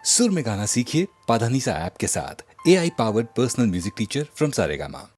सुर में गाना सीखिए पाधानीसा ऐप के साथ। AI powered personal music teacher from Saregama.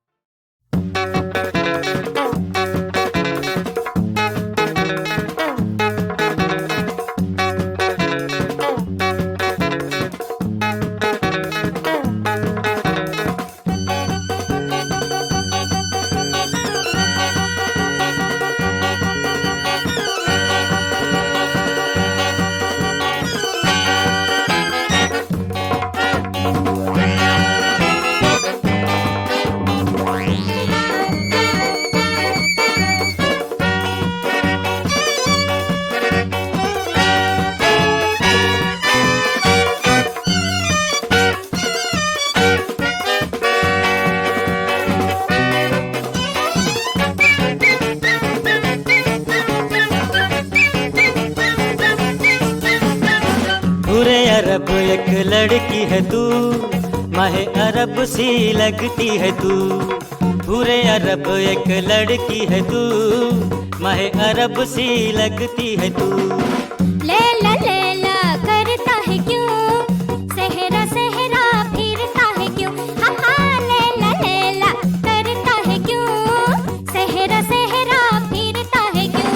पूरे अरब एक लड़की है तू, माहे अरब सी लगती है तू। पूरे अरब एक लड़की है तू, माहे अरब सी लगती है तू। लैला लैला करता है क्यों, सहरा सहरा फिरता है क्यों। हाँ हाँ लैला लैला करता है क्यों, सहरा सहरा फिरता है क्यों।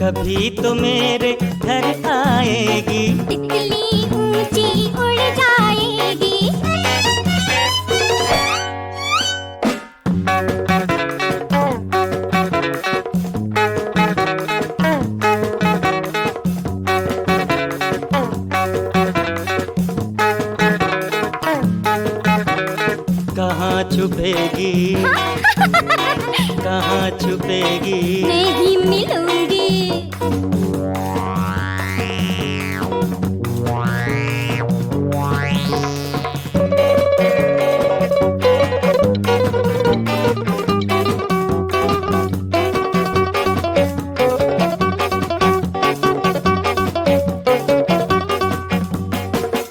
कभी तो मेरे घर आएगी, तितली ऊंची उड़ जाएगी। कहाँ छुपेगी कहाँ छुपेगी। नहीं मिलूंगी।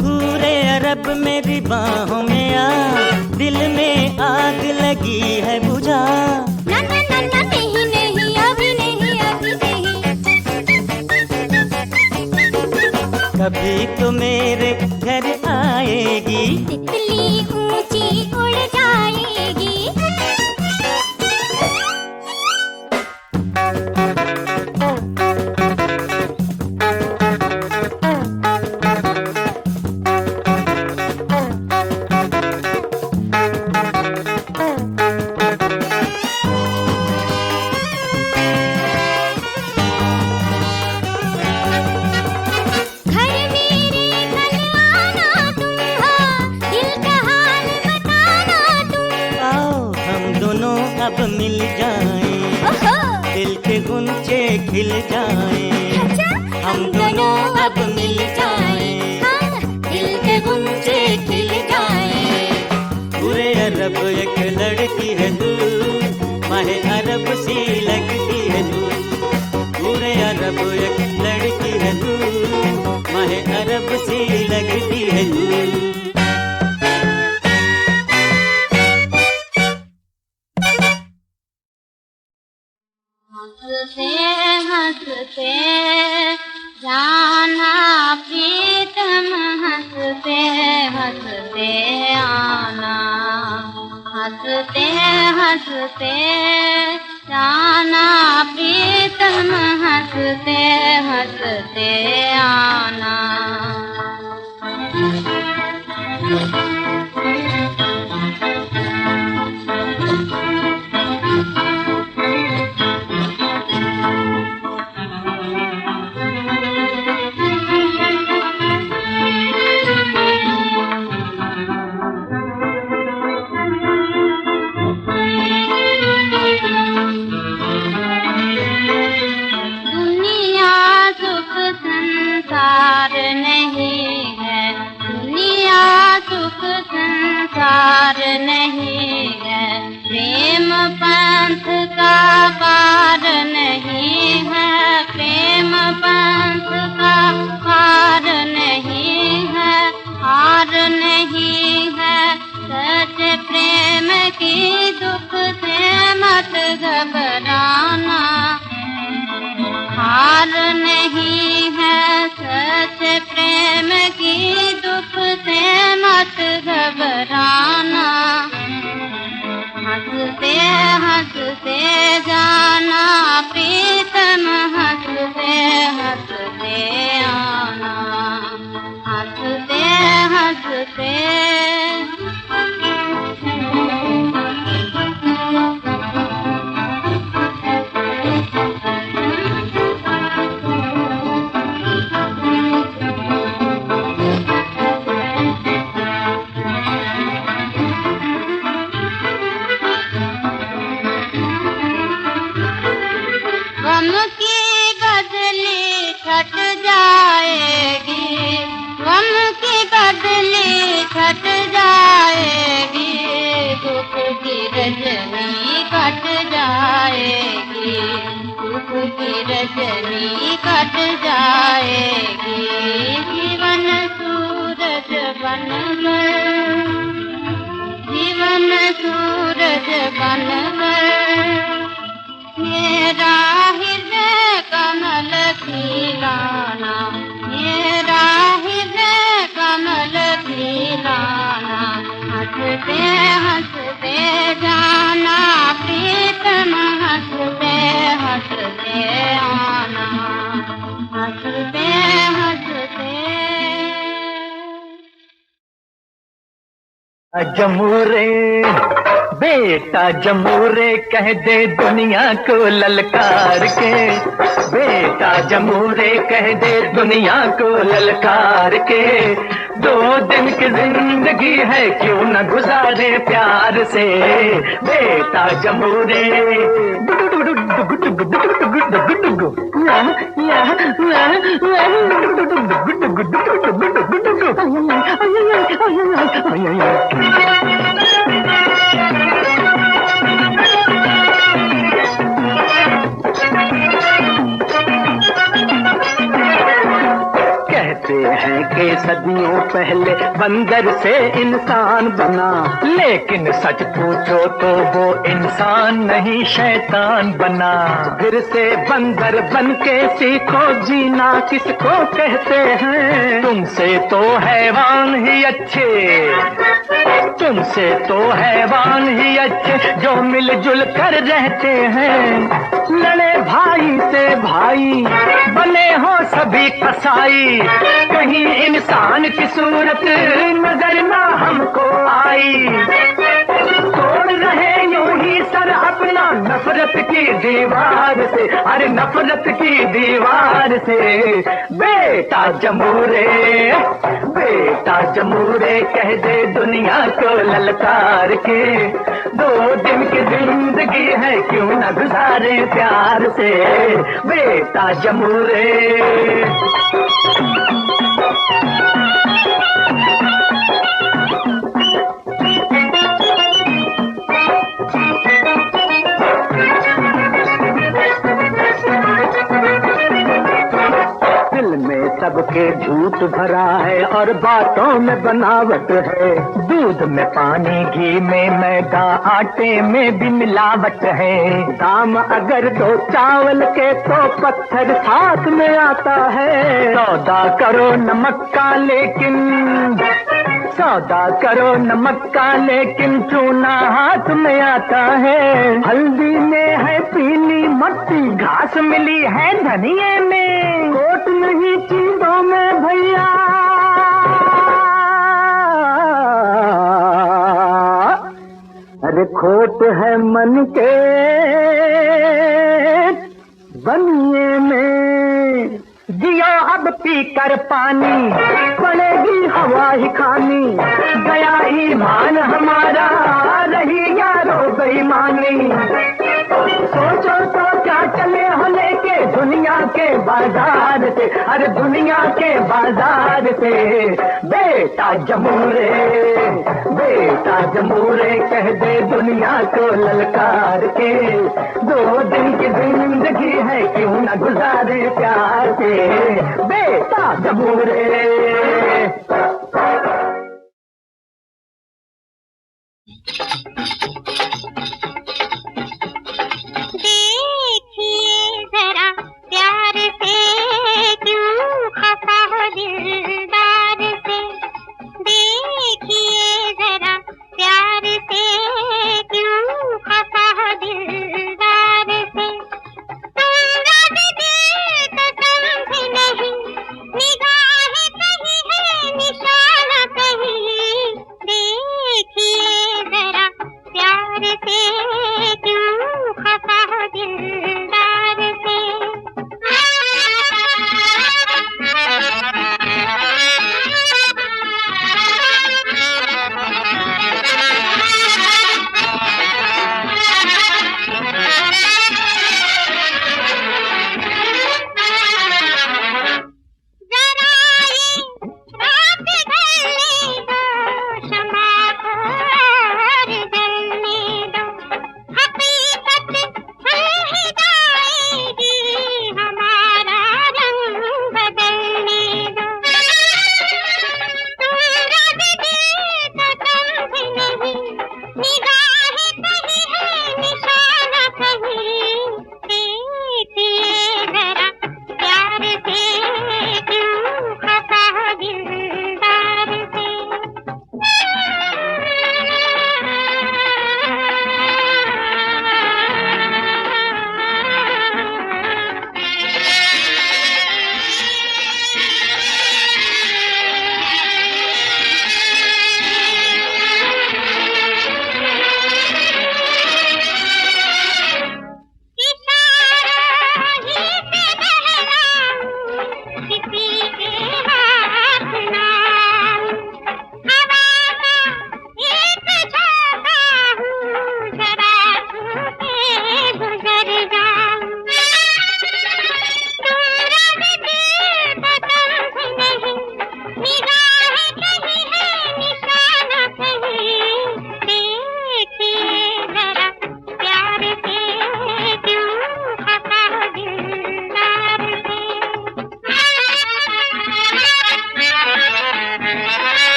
पूरे अरब मेरी बाहों में आ, दिल में आग लगी है बुझा। ना ना ना ना नहीं नहीं अभी नहीं अभी नहीं। कभी तो मेरे घर आएगी, तितली ऊंची उड़ जाएगी। घर मेरे कल आना तुम हो, दिल का हाल बताना तुम। आओ हम दोनों अब मिल जाएं, ओहो दिल के गुंचे खिल जाएं। अच्छा हम दोनों अब मिल जाएं, हाँ दिल के गुंजे खिल जाएं। पूरे अरब एक लड़की है तू, माहे अरब सी लगती है तू। पूरे अरब एक लड़की है तू, माहे अरब सी लगती है तू। हंसते हंसते जाना प्रीतम, हंसते हंसते आना। हंसते हंसते जाना प्रीतम, हंसते हंसते आना। दुनिया सुख संसार नहीं है, दुनिया सुख संसार नहीं है। प्रेम पंथ का पार नहीं है, प्रेम पंथ का पार की दुख से मत घबराना, हार नहीं है सच्चे प्रेम की, दुख से मत घबराना। हंसते हंसते जाना प्रीतम, हंसते हंसते आना, हंसते हंसते। गम की बदली छट जाएगी, गम की बदली छट जाएगी, दुख की रजनी कट जाएगी, दुख की रजनी कट जाएगी। जीवन सूरज बनकर, जीवन सूरज बनकर, मेरा हृदय कमल खिलाना, मेरा हृदय कमल खिलाना। हंसते हंसते जाना प्रीतम, हंसते हंसते आना, हंसते हंसते। जमूरे बेटा जमूरे कह दे दुनिया को ललकार के, बेटा जमूरे कह दे दुनिया को ललकार के। 2 दिन की जिंदगी है क्यों न गुजारे प्यार से, बेटा जमूरे। कहते हैं कि सदियों पहले बंदर से इंसान बना, लेकिन सच पूछो तो वो इंसान नहीं शैतान बना। फिर से बंदर बन के सीखो जीना किसको कहते हैं, तुमसे तो हैवान ही अच्छे, तुमसे तो हैवान ही अच्छे जो मिलजुल कर रहते हैं। लड़े भाई से भाई बने हो सभी कसाई, कहीं इंसान की सूरत नजर ना हमको आई। तोड़ रहे यूं ही सर अपना नफरत की दीवार से, अरे नफरत की दीवार से। बेटा जमूरे, बेटा जमूरे कह दे दुनिया को ललकार के। 2 दिन की जिंदगी है क्यों न गुजारे प्यार से, बेटा जमूरे। सबके झूठ भरा है और बातों में बनावट है, दूध में पानी घी में मैदा आटे में भी मिलावट है। दाम अगर 2 चावल के तो पत्थर साथ में आता है। सौदा करो नमक का लेकिन, सौदा करो नमक का लेकिन चूना हाथ में आता है। हल्दी में है पीली मट्टी, घास मिली है धनिये में, कोट नहीं चीजों में भैया। अरे खोट है मन के बनिए में। जियो अब पी कर पानी, पड़ेगी हवा ही खानी। गया ईमान हमारा, रही यारो बेईमानी। सोचो तो क्या चले हो लेके दुनिया के बाजार से, अरे दुनिया के बाजार से। बेटा जमूरे, बेटा जमूरे कह दे दुनिया को ललकार के। 2 दिन की जिंदगी है क्यों न गुजारे प्यार से, बेटा जमूरे।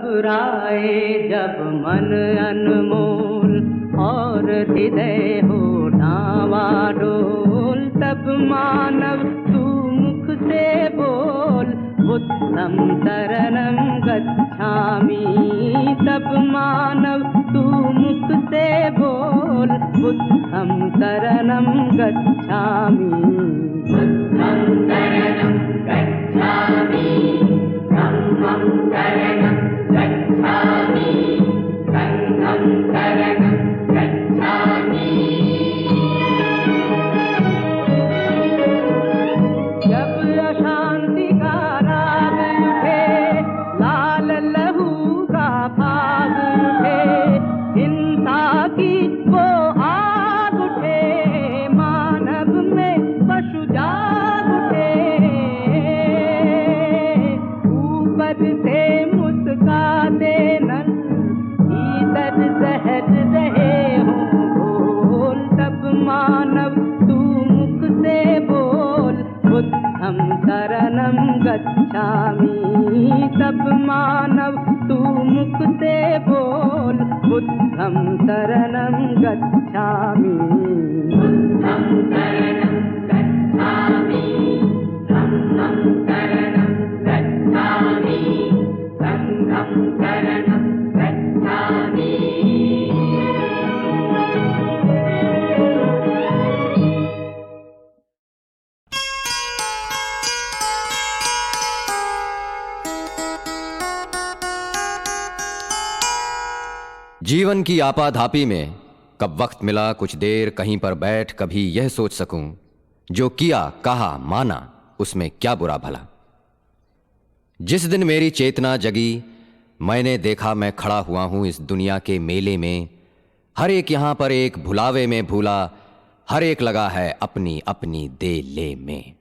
घबराए जब मन अनमोल और हृदय हो डावाडोल, तब मानव तू मुख से बोल बुद्धं शरणं गच्छामि। तब मानव तू मुख से बोल बुद्धं शरणं गच्छामि। बुद्धं शरणं गच्छामि, धम्मं शरणं गच्छामि, संघं शरणं गच्छामि। जब अशांति का राग उठे, लाल लहू का भाग उठे, हिंसा की वो आग उठे, मानव में पशु जाग उठे। ऊपर से मुस्काते नल, भीतर जहर रहे हों घोल, तब मानव तू मुख से बोल बुद्धं शरणं गच्छामि। तब मानव तू मुख से बोल बुद्धं शरणं गच्छामि। बुद्धं शरणं गच्छामि, धम्मं शरणं गच्छामि, संघं शरणं गच्छामि। जीवन की आपाधापी में कब वक्त मिला कुछ देर कहीं पर बैठ कभी यह सोच सकूं, जो किया कहा माना उसमें क्या बुरा भला। जिस दिन मेरी चेतना जगी, मैंने देखा मैं खड़ा हुआ हूं इस दुनिया के मेले में। हर एक यहां पर एक भुलावे में भूला, हर एक लगा है अपनी अपनी दे ले में।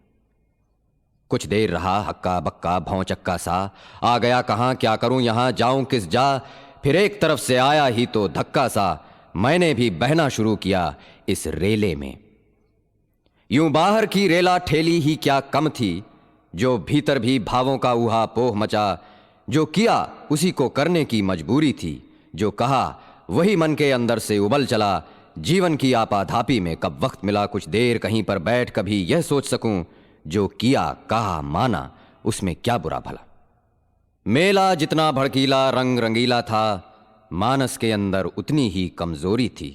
कुछ देर रहा हक्का बक्का भौचक्का सा, आ गया कहां क्या करूं यहां जाऊं किस जा। फिर एक तरफ से आया ही तो धक्का सा, मैंने भी बहना शुरू किया इस रेले में। यूं बाहर की रेला ठेली ही क्या कम थी, जो भीतर भी भावों का ऊहा पोह मचा। जो किया उसी को करने की मजबूरी थी, जो कहा वही मन के अंदर से उबल चला। जीवन की आपाधापी में कब वक्त मिला कुछ देर कहीं पर बैठ कभी यह सोच सकूं, जो किया कहा माना उसमें क्या बुरा भला। मेला जितना भड़कीला रंग रंगीला था, मानस के अंदर उतनी ही कमजोरी थी।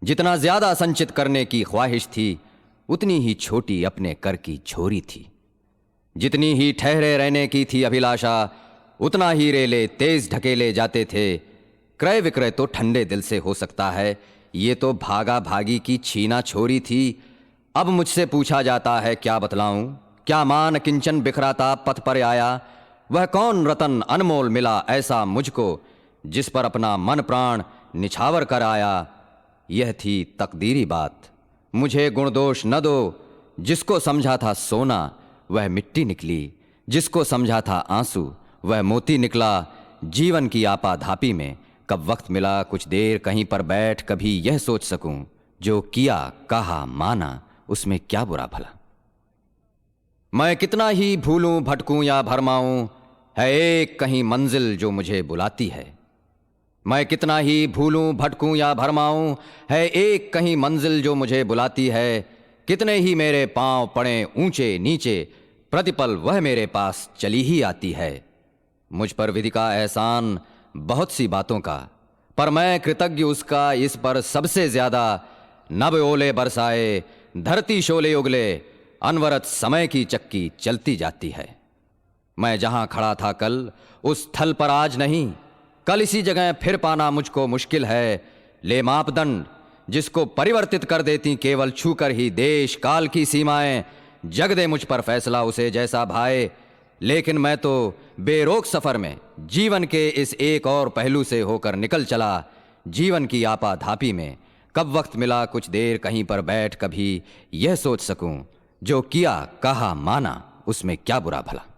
जितना ज्यादा संचित करने की ख्वाहिश थी, उतनी ही छोटी अपने कर की झोरी थी। जितनी ही ठहरे रहने की थी अभिलाषा, उतना ही रेले तेज ढकेले जाते थे। क्रय विक्रय तो ठंडे दिल से हो सकता है, ये तो भागा भागी की छीना छोरी थी। अब मुझसे पूछा जाता है क्या बतलाऊं, क्या मान किंचन बिखराता पथ पर आया। वह कौन रतन अनमोल मिला ऐसा मुझको, जिस पर अपना मन प्राण निछावर कर आया। यह थी तकदीरी बात, मुझे गुण दोष न दो। जिसको समझा था सोना वह मिट्टी निकली, जिसको समझा था आंसू वह मोती निकला। जीवन की आपाधापी में कब वक्त मिला कुछ देर कहीं पर बैठ कभी यह सोच सकूं, जो किया कहा माना उसमें क्या बुरा भला। मैं कितना ही भूलूं भटकूं या भरमाऊं, है एक कहीं मंजिल जो मुझे बुलाती है। मैं कितना ही भूलूं भटकूं या भरमाऊं, है एक कहीं मंजिल जो मुझे बुलाती है। कितने ही मेरे पांव पड़े ऊंचे नीचे, प्रतिपल वह मेरे पास चली ही आती है। मुझ पर विधि का एहसान बहुत सी बातों का, पर मैं कृतज्ञ उसका इस पर सबसे ज्यादा। नभ ओले बरसाए, धरती शोले उगले, अनवरत समय की चक्की चलती जाती है। मैं जहां खड़ा था कल, उस स्थल पर आज नहीं। कल इसी जगह फिर पाना मुझको मुश्किल है। ले मापदंड जिसको परिवर्तित कर देती केवल छूकर ही देश काल की सीमाएं। जग दे मुझ पर फैसला उसे जैसा भाए। लेकिन मैं तो बेरोक सफर में जीवन के इस एक और पहलू से होकर निकल चला। जीवन की आपाधापी में कब वक्त मिला कुछ देर कहीं पर बैठ कभी यह सोच सकूं, जो किया कहा माना उसमें क्या बुरा भला।